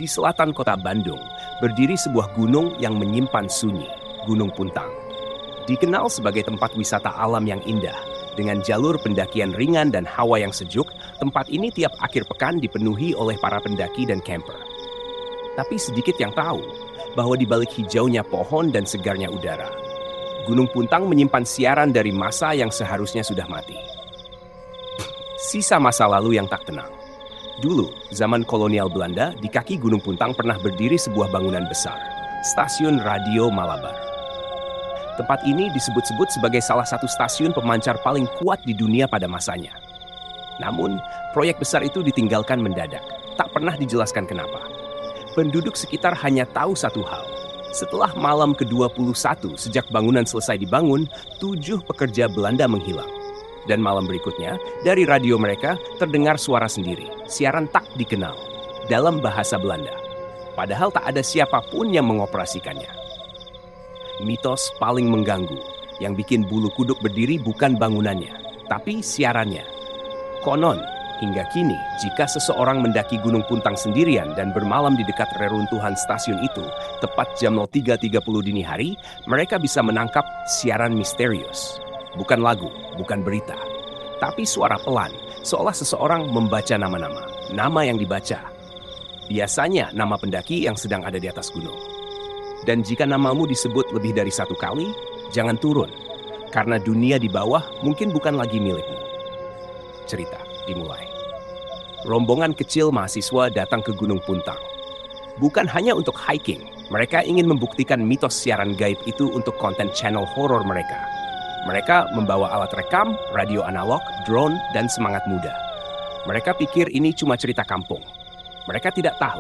Di selatan kota Bandung, berdiri sebuah gunung yang menyimpan sunyi, Gunung Puntang. Dikenal sebagai tempat wisata alam yang indah, dengan jalur pendakian ringan dan hawa yang sejuk, tempat ini tiap akhir pekan dipenuhi oleh para pendaki dan camper. Tapi sedikit yang tahu bahwa di balik hijaunya pohon dan segarnya udara, Gunung Puntang menyimpan siaran dari masa yang seharusnya sudah mati. Sisa masa lalu yang tak tenang. Dulu, zaman kolonial Belanda, di kaki Gunung Puntang pernah berdiri sebuah bangunan besar, Stasiun Radio Malabar. Tempat ini disebut-sebut sebagai salah satu stasiun pemancar paling kuat di dunia pada masanya. Namun, proyek besar itu ditinggalkan mendadak, tak pernah dijelaskan kenapa. Penduduk sekitar hanya tahu satu hal. Setelah malam ke-21 sejak bangunan selesai dibangun, 7 pekerja Belanda menghilang. Dan malam berikutnya, dari radio mereka terdengar suara sendiri, siaran tak dikenal, dalam bahasa Belanda. Padahal tak ada siapapun yang mengoperasikannya. Mitos paling mengganggu, yang bikin bulu kuduk berdiri bukan bangunannya, tapi siarannya. Konon, hingga kini, jika seseorang mendaki Gunung Puntang sendirian dan bermalam di dekat reruntuhan stasiun itu, tepat jam 03.30 dini hari, mereka bisa menangkap siaran misterius. Bukan lagu, bukan berita, tapi suara pelan, seolah seseorang membaca nama-nama. Nama yang dibaca, biasanya nama pendaki yang sedang ada di atas gunung. Dan jika namamu disebut lebih dari 1 kali, jangan turun, karena dunia di bawah mungkin bukan lagi milikmu. Cerita dimulai. Rombongan kecil mahasiswa datang ke Gunung Puntang. Bukan hanya untuk hiking, mereka ingin membuktikan mitos siaran gaib itu untuk konten channel horor mereka. Mereka membawa alat rekam, radio analog, drone, dan semangat muda. Mereka pikir ini cuma cerita kampung. Mereka tidak tahu.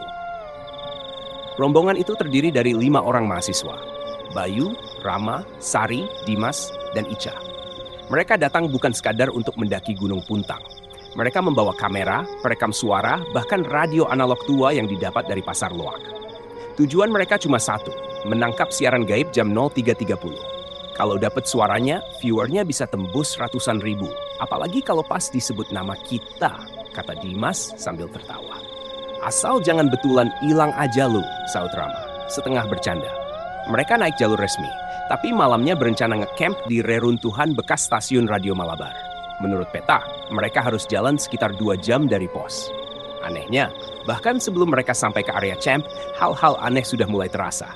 Rombongan itu terdiri dari 5 orang mahasiswa. Bayu, Rama, Sari, Dimas, dan Ica. Mereka datang bukan sekadar untuk mendaki Gunung Puntang. Mereka membawa kamera, perekam suara, bahkan radio analog tua yang didapat dari Pasar Loak. Tujuan mereka cuma satu, menangkap siaran gaib jam 03.30. Kalau dapat suaranya, viewernya bisa tembus ratusan ribu. Apalagi kalau pas disebut nama kita, kata Dimas sambil tertawa. Asal jangan betulan hilang aja lu, saut Rama, setengah bercanda. Mereka naik jalur resmi, tapi malamnya berencana ngecamp di reruntuhan bekas stasiun Radio Malabar. Menurut peta, mereka harus jalan sekitar 2 jam dari pos. Anehnya, bahkan sebelum mereka sampai ke area camp, hal-hal aneh sudah mulai terasa.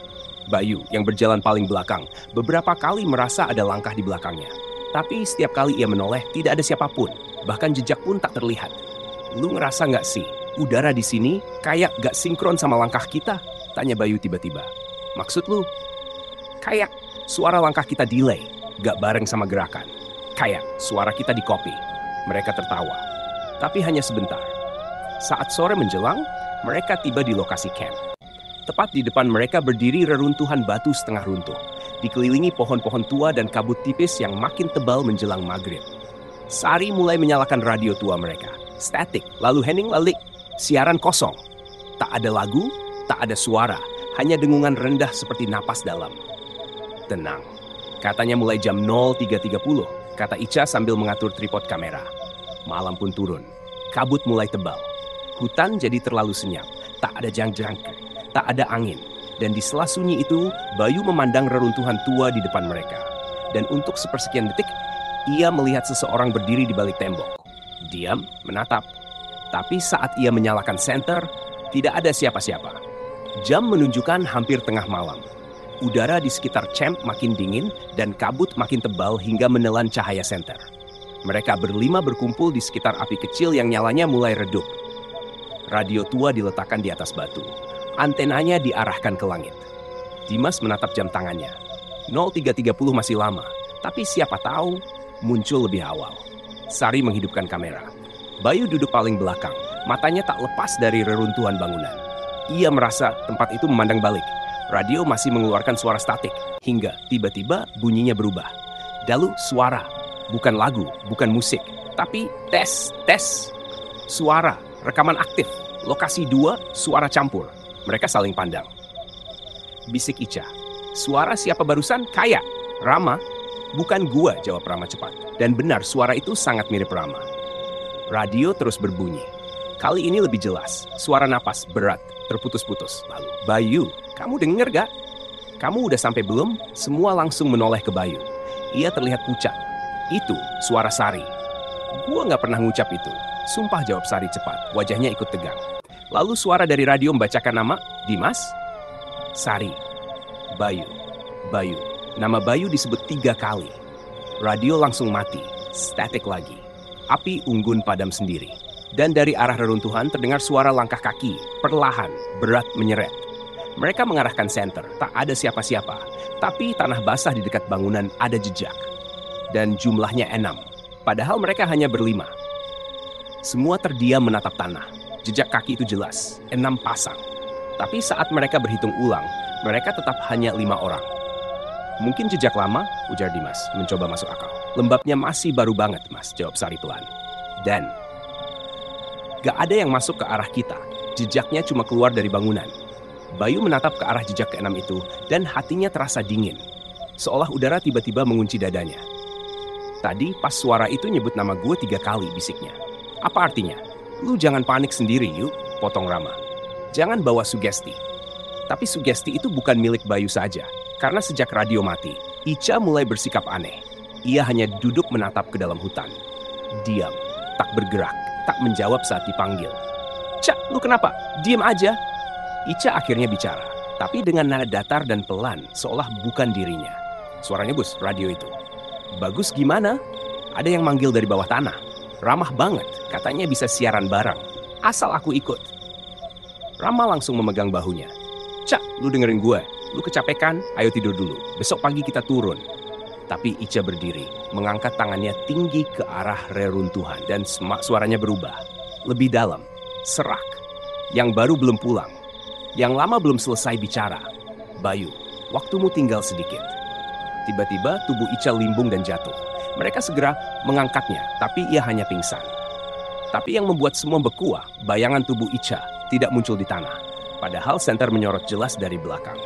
Bayu, yang berjalan paling belakang, beberapa kali merasa ada langkah di belakangnya. Tapi setiap kali ia menoleh, tidak ada siapapun. Bahkan jejak pun tak terlihat. Lu ngerasa nggak sih, udara di sini kayak gak sinkron sama langkah kita? Tanya Bayu tiba-tiba. Maksud lu? Kayak suara langkah kita delay, gak bareng sama gerakan. Kayak suara kita di copy. Mereka tertawa. Tapi hanya sebentar. Saat sore menjelang, mereka tiba di lokasi camp. Tepat di depan mereka berdiri reruntuhan batu setengah runtuh, dikelilingi pohon-pohon tua dan kabut tipis yang makin tebal menjelang maghrib. Sari mulai menyalakan radio tua mereka. Static, lalu hening lalik. Siaran kosong. Tak ada lagu, tak ada suara, hanya dengungan rendah seperti napas dalam. Tenang, katanya mulai jam 03.30, kata Ica sambil mengatur tripod kamera. Malam pun turun, kabut mulai tebal. Hutan jadi terlalu senyap, tak ada jangkrik. Tak ada angin, dan di sela sunyi itu, Bayu memandang reruntuhan tua di depan mereka. Dan untuk sepersekian detik, ia melihat seseorang berdiri di balik tembok. Diam, menatap. Tapi saat ia menyalakan senter, tidak ada siapa-siapa. Jam menunjukkan hampir tengah malam. Udara di sekitar camp makin dingin, dan kabut makin tebal hingga menelan cahaya senter. Mereka berlima berkumpul di sekitar api kecil yang nyalanya mulai redup. Radio tua diletakkan di atas batu. Antenanya diarahkan ke langit. Dimas menatap jam tangannya. 03.30 masih lama, tapi siapa tahu muncul lebih awal. Sari menghidupkan kamera. Bayu duduk paling belakang, matanya tak lepas dari reruntuhan bangunan. Ia merasa tempat itu memandang balik. Radio masih mengeluarkan suara statik, hingga tiba-tiba bunyinya berubah. Lalu suara, bukan lagu, bukan musik, tapi tes. Suara, rekaman aktif, lokasi 2, suara campur. Mereka saling pandang. Bisik Ica. Suara siapa barusan? Kayak. Rama. Bukan gua, jawab Rama cepat. Dan benar, suara itu sangat mirip Rama. Radio terus berbunyi. Kali ini lebih jelas. Suara napas berat, terputus-putus. Lalu, Bayu, kamu denger gak? Kamu udah sampai belum? Semua langsung menoleh ke Bayu. Ia terlihat pucat. Itu suara Sari. Gua gak pernah ngucap itu. Sumpah, jawab Sari cepat. Wajahnya ikut tegang. Lalu suara dari radio membacakan nama Dimas. Sari. Bayu. Bayu. Nama Bayu disebut 3 kali. Radio langsung mati. Statik lagi. Api unggun padam sendiri. Dan dari arah reruntuhan terdengar suara langkah kaki. Perlahan, berat menyeret. Mereka mengarahkan senter. Tak ada siapa-siapa. Tapi tanah basah di dekat bangunan ada jejak. Dan jumlahnya 6. Padahal mereka hanya ber-5. Semua terdiam menatap tanah. Jejak kaki itu jelas. 6 pasang. Tapi saat mereka berhitung ulang, mereka tetap hanya 5 orang. Mungkin jejak lama, ujar Dimas, mencoba masuk akal. Lembabnya masih baru banget, Mas, jawab Sari pelan. Dan gak ada yang masuk ke arah kita. Jejaknya cuma keluar dari bangunan. Bayu menatap ke arah jejak ke-6 itu dan hatinya terasa dingin. Seolah udara tiba-tiba mengunci dadanya. Tadi pas suara itu nyebut nama gue 3 kali, bisiknya. Apa artinya? Lu jangan panik sendiri, yuk, potong Rama. Jangan bawa sugesti. Tapi sugesti itu bukan milik Bayu saja. Karena sejak radio mati, Ica mulai bersikap aneh. Ia hanya duduk menatap ke dalam hutan. Diam, tak bergerak, tak menjawab saat dipanggil. Cak, lu kenapa? Diam aja. Ica akhirnya bicara, tapi dengan nada datar dan pelan, seolah bukan dirinya. Suaranya Gus, radio itu. Bagus gimana? Ada yang manggil dari bawah tanah. Ramah banget, katanya bisa siaran bareng. Asal aku ikut. Rama langsung memegang bahunya. Cak, lu dengerin gue. Lu kecapekan, ayo tidur dulu. Besok pagi kita turun. Tapi Ica berdiri, mengangkat tangannya tinggi ke arah reruntuhan. Dan suaranya berubah. Lebih dalam, serak. Yang baru belum pulang. Yang lama belum selesai bicara. Bayu, waktumu tinggal sedikit. Tiba-tiba tubuh Ica limbung dan jatuh. Mereka segera mengangkatnya, tapi ia hanya pingsan. Tapi yang membuat semua berkuah, bayangan tubuh Ica tidak muncul di tanah. Padahal senter menyorot jelas dari belakang.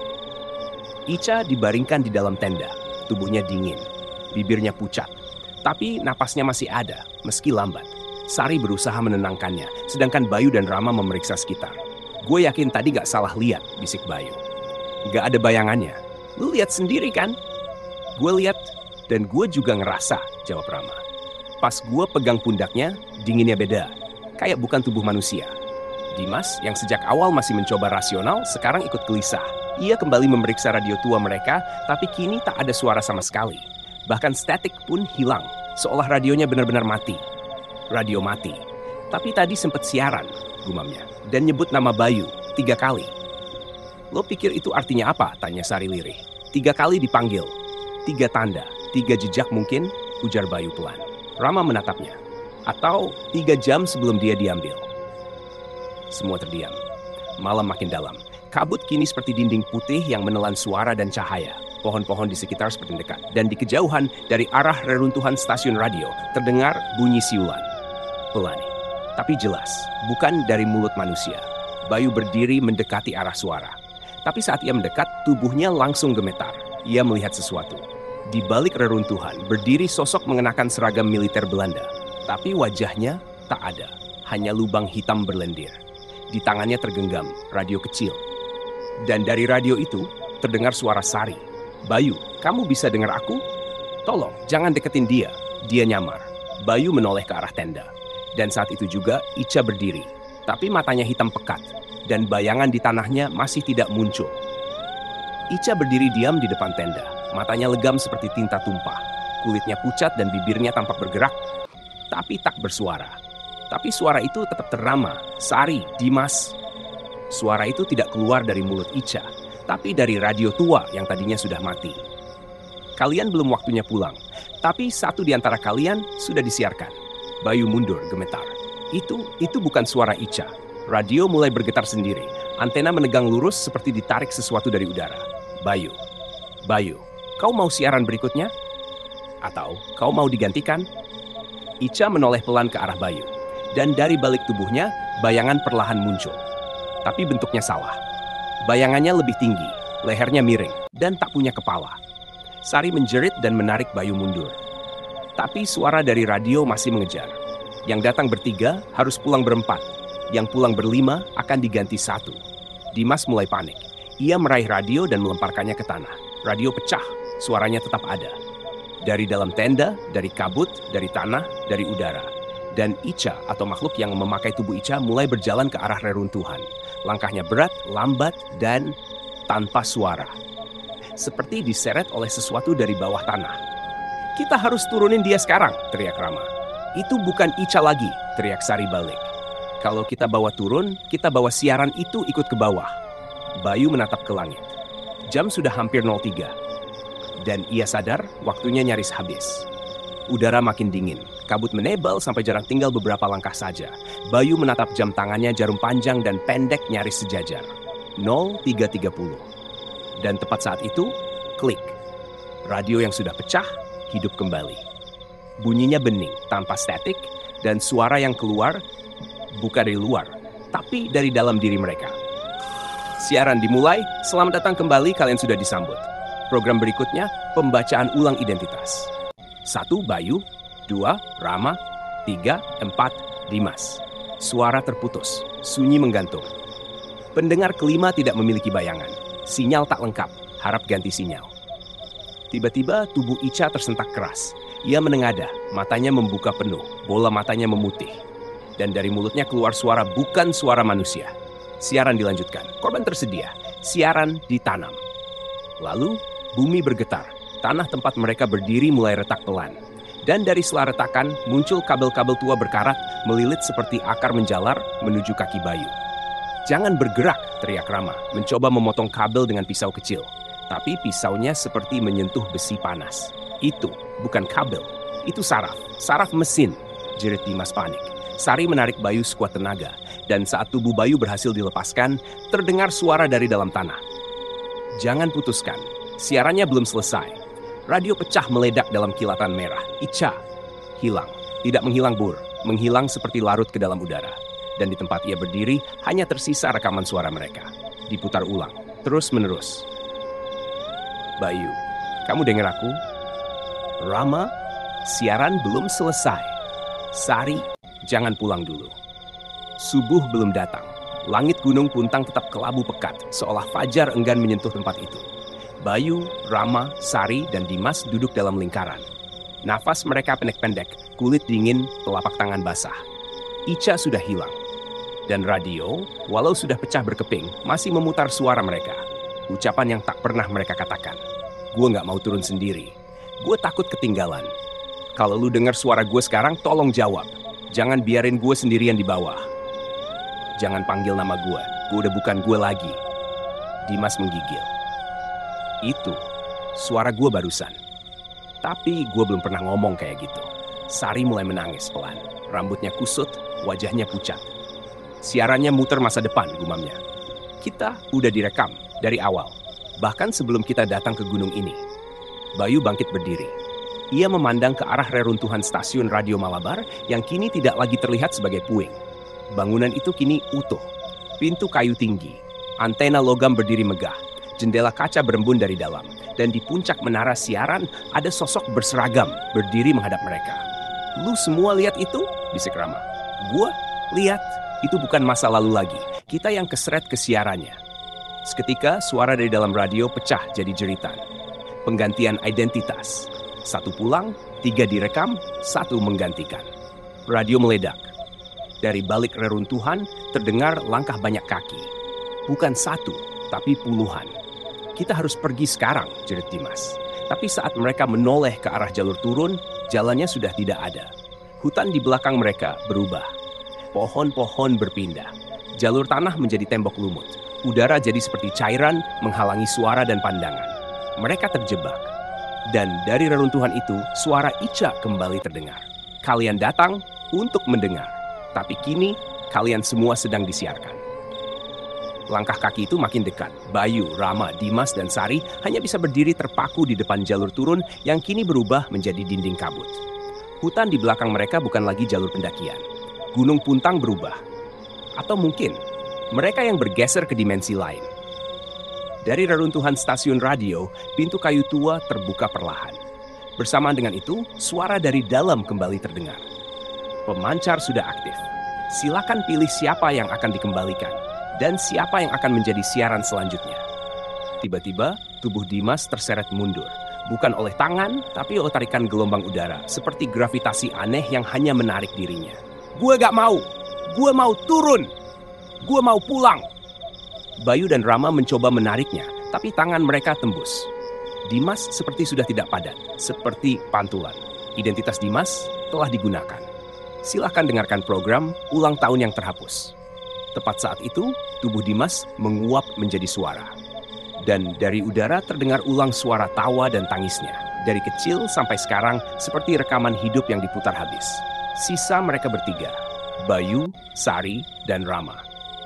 Ica dibaringkan di dalam tenda, tubuhnya dingin, bibirnya pucat. Tapi napasnya masih ada, meski lambat. Sari berusaha menenangkannya, sedangkan Bayu dan Rama memeriksa sekitar. Gue yakin tadi gak salah lihat, bisik Bayu. Gak ada bayangannya. Lu lihat sendiri kan? Gue lihat dan gue juga ngerasa, jawab Rama. Pas gue pegang pundaknya, dinginnya beda. Kayak bukan tubuh manusia. Dimas, yang sejak awal masih mencoba rasional, sekarang ikut gelisah. Ia kembali memeriksa radio tua mereka, tapi kini tak ada suara sama sekali. Bahkan statik pun hilang, seolah radionya benar-benar mati. Radio mati. Tapi tadi sempat siaran, gumamnya, dan nyebut nama Bayu 3 kali. Lo pikir itu artinya apa? Tanya Sari lirih. 3 kali dipanggil. 3 tanda, 3 jejak mungkin, ujar Bayu pelan. Rama menatapnya. Atau 3 jam sebelum dia diambil. Semua terdiam. Malam makin dalam. Kabut kini seperti dinding putih yang menelan suara dan cahaya. Pohon-pohon di sekitar seperti dekat. Dan di kejauhan, dari arah reruntuhan stasiun radio, terdengar bunyi siulan. Pelan, tapi jelas, bukan dari mulut manusia. Bayu berdiri mendekati arah suara. Tapi saat ia mendekat, tubuhnya langsung gemetar. Ia melihat sesuatu. Di balik reruntuhan, berdiri sosok mengenakan seragam militer Belanda. Tapi wajahnya tak ada. Hanya lubang hitam berlendir. Di tangannya tergenggam radio kecil. Dan dari radio itu, terdengar suara Sari. Bayu, kamu bisa dengar aku? Tolong, jangan deketin dia. Dia nyamar. Bayu menoleh ke arah tenda. Dan saat itu juga, Ica berdiri. Tapi matanya hitam pekat. Dan bayangan di tanahnya masih tidak muncul. Ica berdiri diam di depan tenda. Matanya legam seperti tinta tumpah. Kulitnya pucat dan bibirnya tampak bergerak. Tapi tak bersuara. Tapi suara itu tetap terama. Sari, Dimas. Suara itu tidak keluar dari mulut Ica, tapi dari radio tua yang tadinya sudah mati. Kalian belum waktunya pulang, tapi satu di antara kalian sudah disiarkan. Bayu mundur gemetar. Itu bukan suara Ica. Radio mulai bergetar sendiri. Antena menegang lurus seperti ditarik sesuatu dari udara. Bayu, kau mau siaran berikutnya? Atau kau mau digantikan? Ica menoleh pelan ke arah Bayu. Dan dari balik tubuhnya, bayangan perlahan muncul. Tapi bentuknya salah. Bayangannya lebih tinggi, lehernya miring, dan tak punya kepala. Sari menjerit dan menarik Bayu mundur. Tapi suara dari radio masih mengejar. Yang datang bertiga harus pulang berempat. Yang pulang berlima akan diganti 1. Dimas mulai panik. Ia meraih radio dan melemparkannya ke tanah. Radio pecah, suaranya tetap ada. Dari dalam tenda, dari kabut, dari tanah, dari udara. Dan Icha atau makhluk yang memakai tubuh Icha mulai berjalan ke arah reruntuhan. Langkahnya berat, lambat, dan tanpa suara. Seperti diseret oleh sesuatu dari bawah tanah. "Kita harus turunin dia sekarang," teriak Rama. "Itu bukan Icha lagi," teriak Sari balik. "Kalau kita bawa turun, kita bawa siaran itu ikut ke bawah." Bayu menatap ke langit. Jam sudah hampir 03. Dan ia sadar waktunya nyaris habis. Udara makin dingin, kabut menebal sampai jarak tinggal beberapa langkah saja. Bayu menatap jam tangannya, jarum panjang dan pendek nyaris sejajar. 03.30. Dan tepat saat itu, klik. Radio yang sudah pecah, hidup kembali. Bunyinya bening, tanpa statik, dan suara yang keluar bukan dari luar, tapi dari dalam diri mereka. Siaran dimulai, selamat datang kembali, kalian sudah disambut. Program berikutnya, pembacaan ulang identitas. 1. Bayu. 2. Rama. 3. 4. Dimas. Suara terputus, sunyi menggantung. Pendengar kelima tidak memiliki bayangan. Sinyal tak lengkap, harap ganti sinyal. Tiba-tiba tubuh Icha tersentak keras. Ia menengadah, matanya membuka penuh, bola matanya memutih. Dan dari mulutnya keluar suara bukan suara manusia. Siaran dilanjutkan, korban tersedia, siaran ditanam. Lalu, bumi bergetar, tanah tempat mereka berdiri mulai retak pelan. Dan dari sela retakan muncul kabel-kabel tua berkarat melilit seperti akar menjalar menuju kaki Bayu. "Jangan bergerak," teriak Rama, mencoba memotong kabel dengan pisau kecil. Tapi pisaunya seperti menyentuh besi panas. "Itu bukan kabel, itu saraf mesin," jerit Dimas panik. Sari menarik Bayu sekuat tenaga, dan saat tubuh Bayu berhasil dilepaskan, terdengar suara dari dalam tanah. "Jangan putuskan. Siarannya belum selesai." Radio pecah meledak dalam kilatan merah. Icha hilang. Tidak menghilang bur, menghilang seperti larut ke dalam udara. Dan di tempat ia berdiri, hanya tersisa rekaman suara mereka. Diputar ulang, terus-menerus. "Bayu, kamu dengar aku? Rama, siaran belum selesai. Sari, jangan pulang dulu." Subuh belum datang. Langit Gunung Puntang tetap kelabu pekat, seolah fajar enggan menyentuh tempat itu. Bayu, Rama, Sari, dan Dimas duduk dalam lingkaran. Nafas mereka pendek-pendek, kulit dingin, telapak tangan basah. Icha sudah hilang. Dan radio, walau sudah pecah berkeping, masih memutar suara mereka. Ucapan yang tak pernah mereka katakan. "Gue gak mau turun sendiri. Gue takut ketinggalan. Kalau lu dengar suara gue sekarang, tolong jawab. Jangan biarin gue sendirian di bawah. Jangan panggil nama gue udah bukan gue lagi." Dimas menggigil. "Itu suara gue barusan. Tapi gue belum pernah ngomong kayak gitu." Sari mulai menangis pelan. Rambutnya kusut, wajahnya pucat. "Siarannya muter masa depan," gumamnya. "Kita udah direkam dari awal. Bahkan sebelum kita datang ke gunung ini." Bayu bangkit berdiri. Ia memandang ke arah reruntuhan stasiun radio Malabar yang kini tidak lagi terlihat sebagai puing. Bangunan itu kini utuh. Pintu kayu tinggi, antena logam berdiri megah. Jendela kaca berembun dari dalam, dan di puncak menara siaran ada sosok berseragam berdiri menghadap mereka. "Lu semua lihat itu?" bisik Rama. "Gua lihat, itu bukan masa lalu lagi. Kita yang keseret ke siarannya." Seketika suara dari dalam radio pecah jadi jeritan. Penggantian identitas. 1 pulang, 3 direkam, 1 menggantikan. Radio meledak. Dari balik reruntuhan terdengar langkah banyak kaki. Bukan 1, tapi puluhan. "Kita harus pergi sekarang," jerit Dimas. Tapi saat mereka menoleh ke arah jalur turun, jalannya sudah tidak ada. Hutan di belakang mereka berubah. Pohon-pohon berpindah. Jalur tanah menjadi tembok lumut. Udara jadi seperti cairan menghalangi suara dan pandangan. Mereka terjebak. Dan dari reruntuhan itu, suara Icha kembali terdengar. "Kalian datang untuk mendengar. Tapi kini, kalian semua sedang disiarkan." Langkah kaki itu makin dekat. Bayu, Rama, Dimas, dan Sari hanya bisa berdiri terpaku di depan jalur turun yang kini berubah menjadi dinding kabut. Hutan di belakang mereka bukan lagi jalur pendakian. Gunung Puntang berubah. Atau mungkin, mereka yang bergeser ke dimensi lain. Dari reruntuhan stasiun radio, pintu kayu tua terbuka perlahan. Bersamaan dengan itu, suara dari dalam kembali terdengar. "Pemancar sudah aktif. Silakan pilih siapa yang akan dikembalikan. Dan siapa yang akan menjadi siaran selanjutnya? Tiba-tiba, tubuh Dimas terseret mundur. Bukan oleh tangan, tapi oleh tarikan gelombang udara. Seperti gravitasi aneh yang hanya menarik dirinya. Gue gak mau! Gue mau turun! Gue mau pulang! Bayu dan Rama mencoba menariknya, tapi tangan mereka tembus. Dimas seperti sudah tidak padat, seperti pantulan. Identitas Dimas telah digunakan. Silahkan dengarkan program Ulang Tahun yang Terhapus. Tepat saat itu, tubuh Dimas menguap menjadi suara. Dan dari udara terdengar ulang suara tawa dan tangisnya. Dari kecil sampai sekarang seperti rekaman hidup yang diputar habis. Sisa mereka bertiga, Bayu, Sari, dan Rama.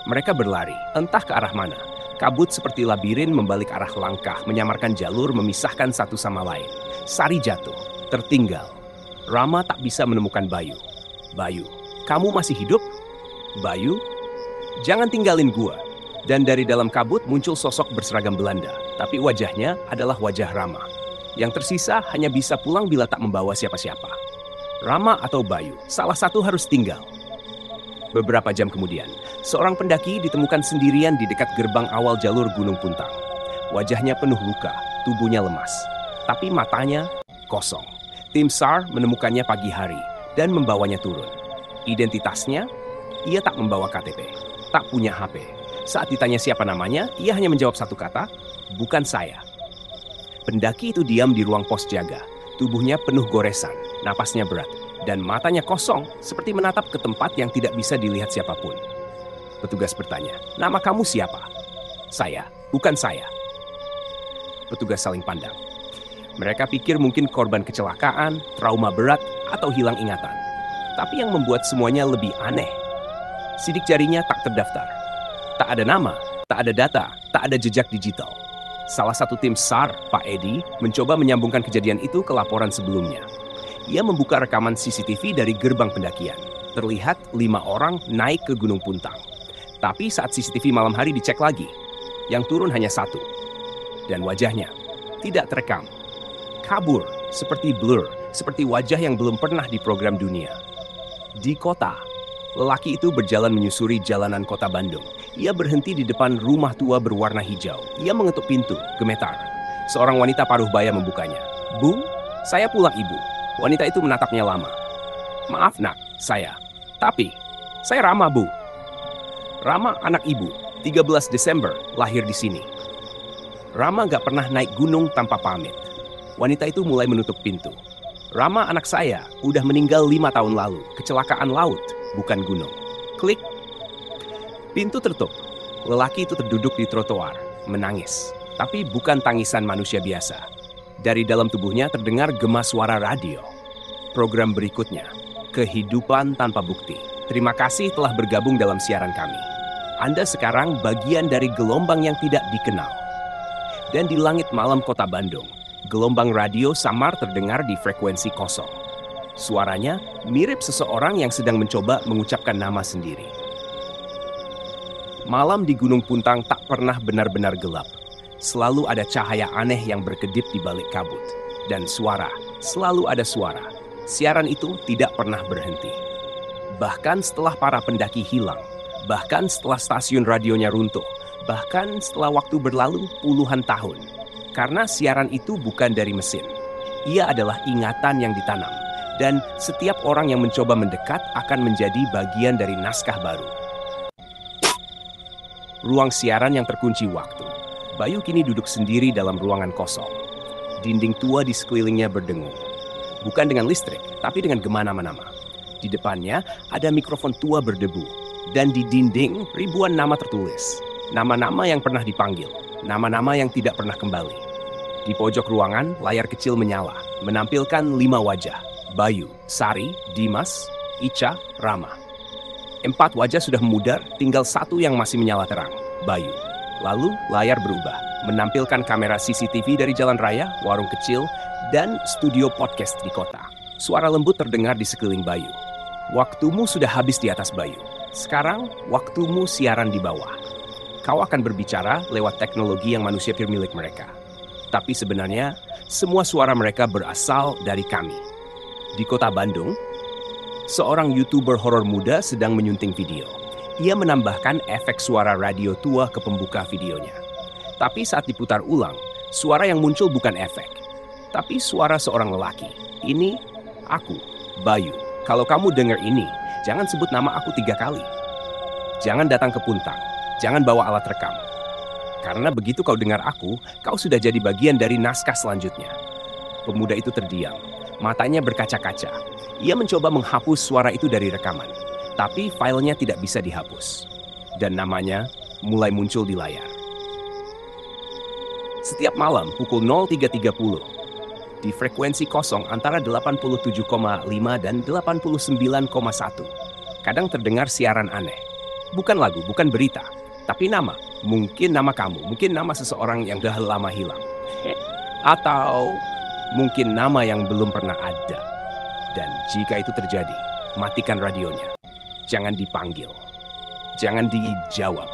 Mereka berlari, entah ke arah mana. Kabut seperti labirin membalik arah langkah, menyamarkan jalur, memisahkan satu sama lain. Sari jatuh, tertinggal. Rama tak bisa menemukan Bayu. Bayu, kamu masih hidup? Bayu, jangan tinggalin gua. Dan dari dalam kabut muncul sosok berseragam Belanda. Tapi wajahnya adalah wajah Rama. Yang tersisa hanya bisa pulang bila tak membawa siapa-siapa. Rama atau Bayu, salah satu harus tinggal. Beberapa jam kemudian, seorang pendaki ditemukan sendirian di dekat gerbang awal jalur Gunung Puntang. Wajahnya penuh luka, tubuhnya lemas. Tapi matanya kosong. Tim SAR menemukannya pagi hari dan membawanya turun. Identitasnya, ia tak membawa KTP, tak punya HP. Saat ditanya siapa namanya, ia hanya menjawab satu kata, bukan saya. Pendaki itu diam di ruang pos jaga. Tubuhnya penuh goresan, napasnya berat, dan matanya kosong seperti menatap ke tempat yang tidak bisa dilihat siapapun. Petugas bertanya, nama kamu siapa? Saya, bukan saya. Petugas saling pandang. Mereka pikir mungkin korban kecelakaan, trauma berat, atau hilang ingatan. Tapi yang membuat semuanya lebih aneh, sidik jarinya tak terdaftar. Tak ada nama, tak ada data, tak ada jejak digital. Salah satu tim SAR, Pak Edi, mencoba menyambungkan kejadian itu ke laporan sebelumnya. Ia membuka rekaman CCTV dari gerbang pendakian. Terlihat 5 orang naik ke Gunung Puntang. Tapi saat CCTV malam hari dicek lagi, yang turun hanya 1. Dan wajahnya tidak terekam. Kabur, seperti blur, seperti wajah yang belum pernah diprogram dunia. Di kota, lelaki itu berjalan menyusuri jalanan kota Bandung. Ia berhenti di depan rumah tua berwarna hijau. Ia mengetuk pintu, gemetar. Seorang wanita paruh baya membukanya. Bu, saya pulang ibu. Wanita itu menatapnya lama. Maaf nak, saya. Tapi, saya Rama bu. Rama anak ibu, 13 Desember, lahir di sini. Rama gak pernah naik gunung tanpa pamit. Wanita itu mulai menutup pintu. Rama anak saya, udah meninggal 5 tahun lalu. Kecelakaan laut, bukan gunung. Klik. Pintu tertutup. Lelaki itu terduduk di trotoar, menangis. Tapi bukan tangisan manusia biasa. Dari dalam tubuhnya terdengar gema suara radio. Program berikutnya, Kehidupan Tanpa Bukti. Terima kasih telah bergabung dalam siaran kami. Anda sekarang bagian dari gelombang yang tidak dikenal. Dan di langit malam kota Bandung, gelombang radio samar terdengar di frekuensi kosong. Suaranya mirip seseorang yang sedang mencoba mengucapkan nama sendiri. Malam di Gunung Puntang tak pernah benar-benar gelap. Selalu ada cahaya aneh yang berkedip di balik kabut. Dan suara, selalu ada suara. Siaran itu tidak pernah berhenti. Bahkan setelah para pendaki hilang, bahkan setelah stasiun radionya runtuh, bahkan setelah waktu berlalu puluhan tahun. Karena siaran itu bukan dari mesin. Ia adalah ingatan yang ditanam. Dan setiap orang yang mencoba mendekat akan menjadi bagian dari naskah baru. Ruang siaran yang terkunci waktu. Bayu kini duduk sendiri dalam ruangan kosong. Dinding tua di sekelilingnya berdengung. Bukan dengan listrik, tapi dengan gema nama-nama. Di depannya ada mikrofon tua berdebu. Dan di dinding ribuan nama tertulis. Nama-nama yang pernah dipanggil. Nama-nama yang tidak pernah kembali. Di pojok ruangan, layar kecil menyala. Menampilkan 5 wajah. Bayu, Sari, Dimas, Ica, Rama. 4 wajah sudah memudar, tinggal 1 yang masih menyala terang, Bayu. Lalu layar berubah, menampilkan kamera CCTV dari jalan raya, warung kecil, dan studio podcast di kota. Suara lembut terdengar di sekeliling Bayu. Waktumu sudah habis di atas Bayu. Sekarang, waktumu siaran di bawah. Kau akan berbicara lewat teknologi yang manusia milik mereka. Tapi sebenarnya, semua suara mereka berasal dari kami. Di kota Bandung, seorang YouTuber horor muda sedang menyunting video. Ia menambahkan efek suara radio tua ke pembuka videonya. Tapi saat diputar ulang, suara yang muncul bukan efek, tapi suara seorang lelaki. Ini aku, Bayu. Kalau kamu dengar ini, jangan sebut nama aku 3 kali. Jangan datang ke Puntang, jangan bawa alat rekam. Karena begitu kau dengar aku, kau sudah jadi bagian dari naskah selanjutnya. Pemuda itu terdiam, matanya berkaca-kaca. Ia mencoba menghapus suara itu dari rekaman, tapi filenya tidak bisa dihapus. Dan namanya mulai muncul di layar. Setiap malam pukul 03.30, di frekuensi kosong antara 87,5 dan 89,1, kadang terdengar siaran aneh. Bukan lagu, bukan berita, tapi nama. Mungkin nama kamu, mungkin nama seseorang yang dah lama hilang. Atau mungkin nama yang belum pernah ada. Dan jika itu terjadi, matikan radionya. Jangan dipanggil. Jangan dijawab.